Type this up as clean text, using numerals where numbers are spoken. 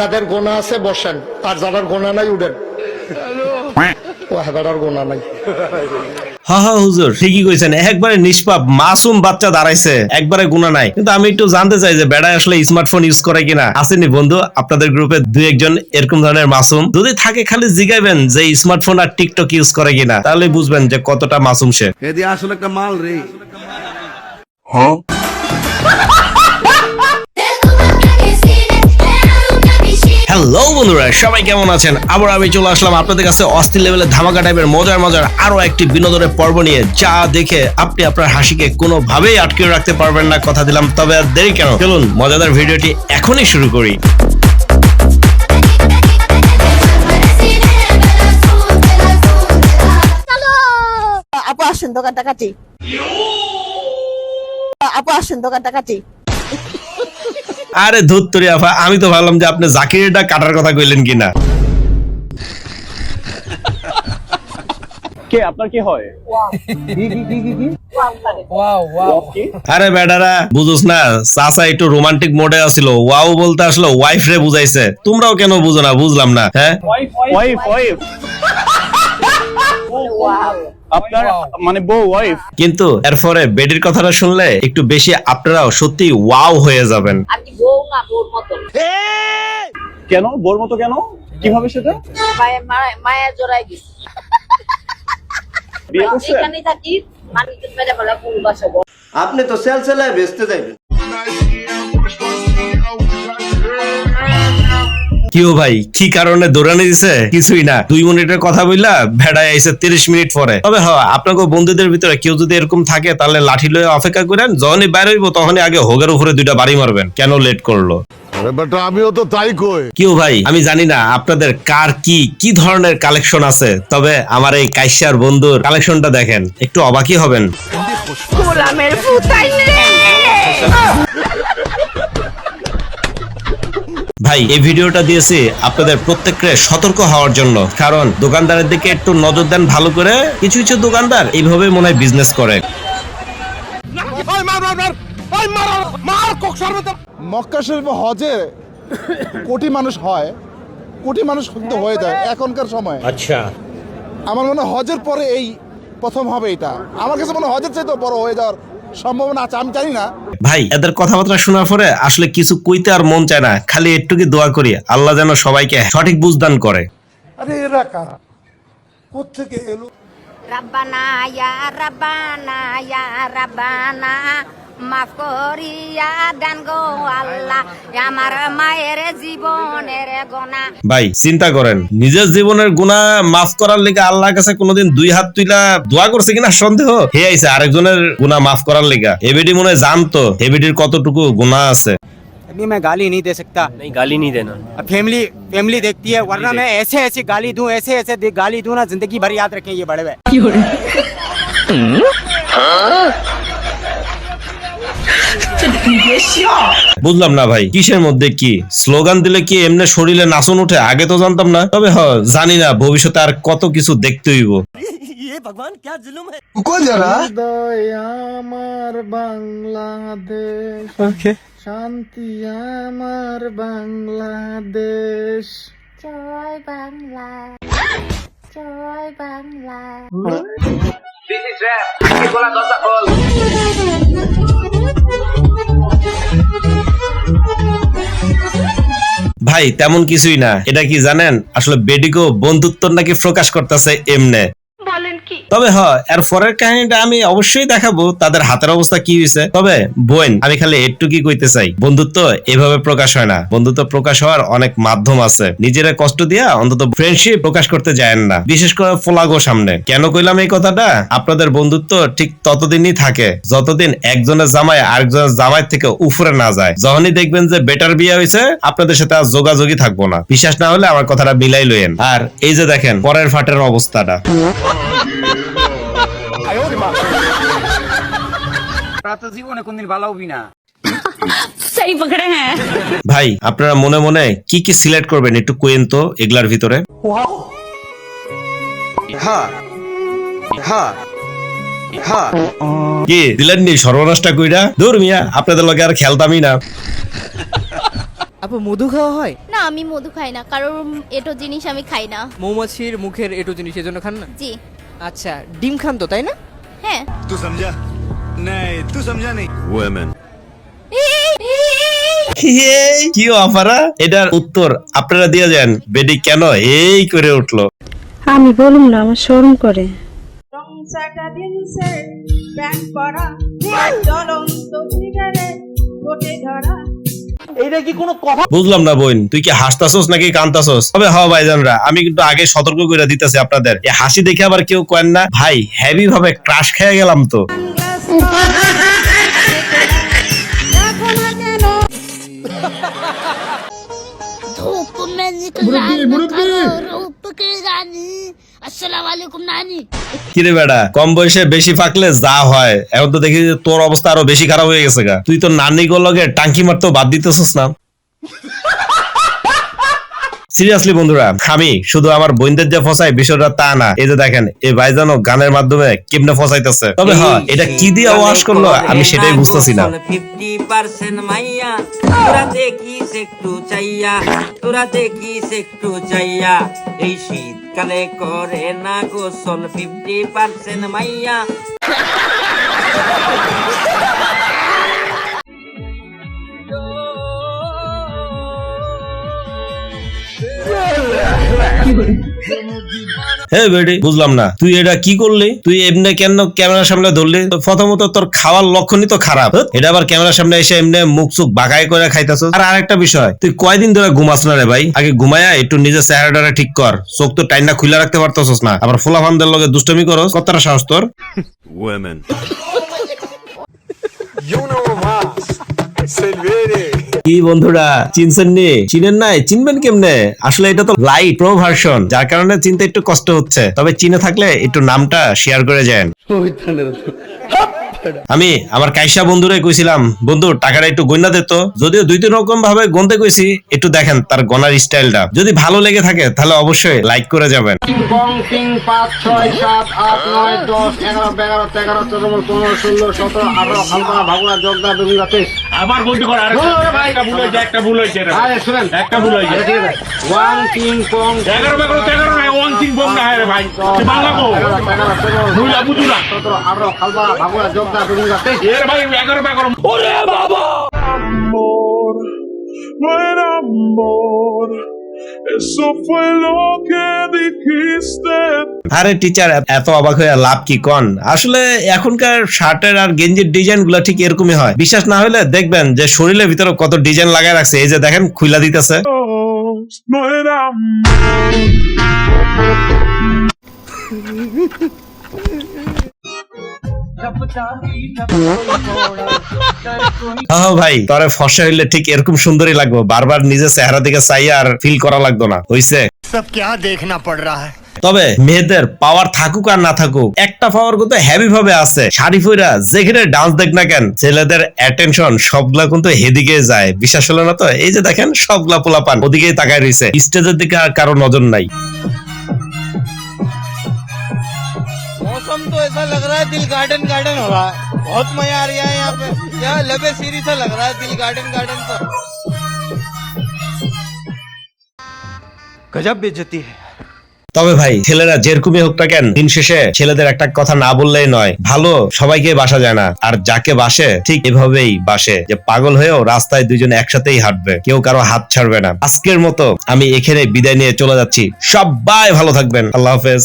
যাদের গোনা আছে বসেন, আর যাদের গোনা নাই উঠেন। ও হেদার গোনা নাই। হা হা হুজুর ঠিকই কইছেন, একবারে নিষ্পাপ মাসুম বাচ্চা দাঁড়াইছে, একবারে গুনাহ নাই। কিন্তু আমি একটু জানতে চাই যে বেড়া আসলে স্মার্টফোন ইউজ করে কিনা। আসেনি বন্ধু আপনাদের গ্রুপে দুই একজন এরকম ধরনের মাসুম? যদি থাকে খালি জিগাইবেন যে স্মার্টফোন আর টিকটক ইউজ করে কিনা, তাহলে বুঝবেন যে কতটা মাসুম সে। এদি আসলে একটা মাল রে। হ্যালো বন্ধুরা, সবাই কেমন আছেন? আবার আমি চলে আসলাম আপনাদের কাছে অস্থির লেভেলের ধামাকা টাইপের মজার আরো একটি বিনোদনের পর্ব নিয়ে, যা দেখে আপনি আপনার হাসিকে কোনোভাবেই আটকে রাখতে পারবেন না, কথা দিলাম। তবে আর দেরি কেন, চলুন মজাদার ভিডিওটি এখনই শুরু করি। আপু আসেন দোকানটা কাটি। আপু আসেন দোকানটা কাটি। আরে ধুত্তরি আফা, আমি তো ভাবলাম যে আপনি জাকিরটা কাটার কথা কইলেন কিনা। কে আপনার কি হয়? আরে বেডারা বুঝোস না, চাচা একটু রোমান্টিক মোডে আছিল, ওয়াও বলতে আসলে ওয়াইফ রে বুঝাইছে। তোমরাও কেন বুঝো না বুঝলাম না। হ্যাঁ ওয়াইফ আপনার মানে বউ ওয়াইফ। কিন্তু এরপরে বেডির কথাটা শুনলে একটু বেশি আপনারাও সত্যি ওয়াও হয়ে যাবেন। আপনি বউ না বউর মতন কেন বউর মতো কেন? কিভাবে সেটা? মায়া জড়াই গেছে। বিয়ে করছেন? এখানেই থাকি, মানুষজন মেরে বলা কোন বাসা। আপনি তো সেল সেলায় বেচতে যাইবেন। কিও ভাই, কি কারণে দৌড়ানি দিছে? কিছুই না, 2 মিনিটের কথা বললা ভেড়ায় আইছে 30 মিনিট পরে। তবে হ্যাঁ, আপনাকে বন্ধুদের ভিতরে কেউ যদি এরকম থাকে তাহলে লাঠি লয়ে অপেক্ষা করেন, যখনই বাইরে হইব তখনই আগে হোগের উপরে 2টা বাড়ি মারবেন। কেন লেট করলো? আমিও তো তাই কই। কিও ভাই, আমি জানি না আপনাদের কার কি ধরনের কালেকশন আছে, তবে আমার এই কাইসার বন্ধুর কালেকশনটা দেখেন, একটু অবাকই হবেন। গোলামের ফুটাই রে। ভাই এই ভিডিওটা দিয়েছি আপনাদের প্রত্যেককে সতর্ক হওয়ার জন্য, কারণ দোকানদারের দিকে একটু নজর দেন ভালো করে। কিছু দোকানদার এইভাবে মনে হয় বিজনেস করে। মক্কা শরীফ হজে কোটি মানুষ হয়, কোটি মানুষ কিন্তু হয়ে যায় এখনকার সময়। আচ্ছা, আমার মনে হয় হজের পরে এই প্রথম হবে এটা। আমার কাছে মনে হয় হজের চাইতে বড় হয়ে যাওয়ার সম্ভাবনা আছে, আমি জানি না। ভাই এদের কথাবার্তা শোনার পরে আসলে কিছু কইতে আর মন চায় না, খালি একটুকি দোয়া করি আল্লাহ যেন সবাইকে সঠিক বুঝদান করে। আরে এরা কারা, কোত্থেকে এলো? রাব্বানা ইয়া রাব্বানা ইয়া রাব্বানা মাফ করিয়া দেন গো আল্লাহ আমার মায়ের জীবনের গোনা। ভাই চিন্তা করেন, নিজের জীবনের গুনাহ মাফ করার লিগে আল্লাহর কাছে কোনোদিন 2 হাত তুইলা দোয়া করছে কিনা সন্দেহ। হে আইছে আরেকজনের গুনাহ মাফ করার লিগা। এবিডি মনে হয় জানতো এবিডির কতটুকু গুনাহ আছে। अभी मैं गाली नहीं दे सकता। नहीं, गाली नहीं देना। अब फैमिली देखती है, वरना मैं ऐसे गाली दूं, ऐसे गाली दूं ना, जिंदगी भर याद रखें ये बड़े भाई। বুঝলাম না ভাই, কিসের মধ্যে কি স্লোগান দিলে কি এমনি শরীরে নাচন উঠে? আগে তো জানতাম না, তবে জানি না ভবিষ্যতে আর কত কিছু দেখতে হইব। হৃদয় আমার বাংলাদেশ, শান্তি আমার বাংলাদেশ। জয় বাংলা, জয় বাংলা। ভাই তেমন কিছুই না, এটা কি জানেন আসলে বেডিগো বন্ধুত্ব নাকি প্রকাশ করতেছে এমনে। তবে এর পরের কাহিনীটা আমি অবশ্যই দেখাবো, তাদের হাতের অবস্থা কি হয়েছে। তবে বোন, আমি খালি একটু কি কইতে চাই, বন্ধুত্ব এভাবে প্রকাশ হয় না। বন্ধুত্ব প্রকাশ হওয়ার অনেক মাধ্যম আছে। নিজেরা কষ্ট দিয়া অন্তত ফ্রেন্ডশিপ প্রকাশ করতে যায়েন না, বিশেষ করে ফোলাগো সামনে। কেন কইলাম এই কথাটা? আপনাদের বন্ধুত্ব ঠিক ততদিনই থাকে যতদিন একজনের জামাই আরেকজনের জামাই থেকে উপরে না যায়। যখনই দেখবেন যে বেটার বিয়ে হয়েছে, আপনাদের সাথে আর যোগাযোগই থাকবো না। বিশ্বাস না হলে আমার কথাটা মিলাই লইেন। আর এই যে দেখেন পরের ফাটের অবস্থাটা। জীবনে কোনদিন ভালো হবি না। সেই পকড়ে হ্যাঁ ভাই আপনারা মনে মনে কি সিলেক্ট করবেন একটু কইেন তো এগুলার ভিতরে। কি দিলেন নি সর্বনাশটা কইরা? দূর মিয়া, আপনাদের লগে আর খেলতামই না। আপু মধু খাওয়া হয়? না আমি মধু খাই না, কারণ এটো জিনিস আমি খাই না। মৌমাছির মুখের এটু জিনিস এজন্য খান না? জি। আচ্ছা, ডিম খান তো তাই না? হ্যাঁ। তুই সমঝা নাই, তুই সমঝা নেই। ওমেন কি অফারা, এটার উত্তর আপনারা দিয়ে যান। বেডি কেন এই করে উঠলো? আমি বলুম না, আমার শরম করে। এইটা কি কোনো কথা? বুঝলাম না বোন, তুই কি হাসতাছস নাকি কান্তাছস? তবে হ ভাইজানরা, আমি কিন্তু আগে সতর্ক করে দিতেছি আপনাদের, এই হাসি দেখে আবার কেউ কেন না ভাই, হেভি ভাবে ক্রাশ খেয়ে গেলাম তো। কিরে বেড়া, কম বয়সে বেশি ফাকলে যা হয়, এখন তো দেখি যে তোর অবস্থা আরো বেশি খারাপ হয়ে গেছে গা। তুই তো নানি গোলকে টাঙ্কি মারতেও বাদ দিতেছস না। সিরিয়াসলি বন্ধুরা, আমি শুধু আমার বোনদের যে ফসাই বিষয়টা তা না, এই যে দেখেন এই ভাইজানও গানের মাধ্যমে কেমনে ফসাইতেছে। তবে হ্যাঁ, এটা কি দিয়ে ওয়াশ করলো আমি সেটাই বুঝতেছি না। 50% মাইয়া তোরা দেখিস একটু চাইয়া, তোরা দেখিস একটু চাইয়া, এই শীতকালে করে না গোসল 50% মাইয়া। হে বেডি, বুঝলাম না তুই এটা কি করলি? তুই এমনি কেন ক্যামেরার সামনে ধরলি? প্রথমত তোর খাওয়ার লক্ষণই তো খারাপ। এটা আবার ক্যামেরার সামনে এসে এমনি মুখ চুখ বাঁকাই করে খাইতেছ। আর আরেকটা বিষয়, তুই কয়দিন ধরে ঘুমাস না রে ভাই? আগে ঘুমায়া একটু নিজের চেহারাটা ঠিক কর। চোখ তো টাইনা খুলে রাখতে পারতেছস না, আবার ফুলাফানদের লগে দুষ্টমি করস। কতটা সাহস তোর? ওমেন কি বন্ধুরা, চিনছেন নি? চিনেন নাই? চিনবেন কেমনে? আসলে এটা তো লাইট প্রো ভার্সন, যার কারণে চিনতে একটু কষ্ট হচ্ছে। তবে চিনে থাকলে একটু নামটা শেয়ার করে যান। আমি আমার কাইসা বন্ধুরে কইছিলাম, বন্ধু টাকাটা একটু গণনা দে তো। যদিও 2-3 রকম ভাবে গনতে কইছি, একটু দেখেন তার গনার স্টাইলটা। যদি ভালো লেগে থাকে তাহলে অবশ্যই লাইক করে যাবেন। 3 5 6 7 8 9 10 11 12 13 14 15 16 17 18 হালকা ভাগুয়া জগদা বেগুলা 23। আবার বলতে কর, আরেকটা ভুল হয়েছে, একটা ভুল হয়েছে রে। আরে শুনেন, একটা ভুল হয়েছে। ঠিক আছে 1 3 পং 11 নাই, 1 3 বম না রে ভাই, তুই বাংলা কো ভুল বুঝুরা 17 18 হালকা ভাগুয়া জগদা বেগুলা 23। এর ভাই 11 ওরে বাবা amor no era amor eso fue lo que dijiste। আরে টিচার, এত অবাক হয়ে লাভ কি কন? আসলে এখনকার শার্টের আর গেঞ্জির ডিজাইন গুলা ঠিক এরকমই হয়। বিশ্বাস না হলে দেখবেন যে শরীরের ভিতরে কত ডিজাইন লাগায় রাখছে। এই যে দেখেন খুইলা দিতেছে। no era হ্যাঁ ভাই, তরে ফর্সা হইলে ঠিক এরকম সুন্দরই লাগবে। বারবার নিজের চেহারা দিকে চাই আর ফিল করা লাগতো না। হইছে সব क्या देखना पड़ रहा है। তবে মেয়েদের পাওয়ার থাকুক আর না থাকুক, একটা পাওয়ার কিন্তু হেভি ভাবে আছে। শাড়ি পইরা যেখানে ডান্স দেখ না কেন, ছেলেদের অ্যাটেনশন সবগুলা কিন্তু হেদিকে যায়। বিশ্বাস হলো না তো? এই যে দেখেন সবগুলা পোলাপান ওদিকেই তাকায় রইছে, স্টেজের দিকে আর কারো নজর নাই। मौसम तो ऐसा लग रहा है दिल गार्डन गार्डन हो रहा है, बहुत मजा आ रहा है यहाँ पे। क्या लबे सीरी सा लग रहा है, दिल गार्डन गार्डन सा। गजब बेइज्जती है। তবে ভাই, ছেলেরা যেরকমই হোক না কেন, দিন শেষে ছেলেদের একটা কথা না বললেই নয়। ভালো সবাইকে বাসা যায় না, আর যাকে বাসে ঠিক এভাবেই বাসে, যে পাগল হয়েও রাস্তায় দুইজন একসাথেই হাঁটবে, কেউ কারো হাত ছাড়বে না। আজকের মতো আমি এখানে বিদায় নিয়ে চলে যাচ্ছি। সবাই ভালো থাকবেন, আল্লাহ হাফেজ।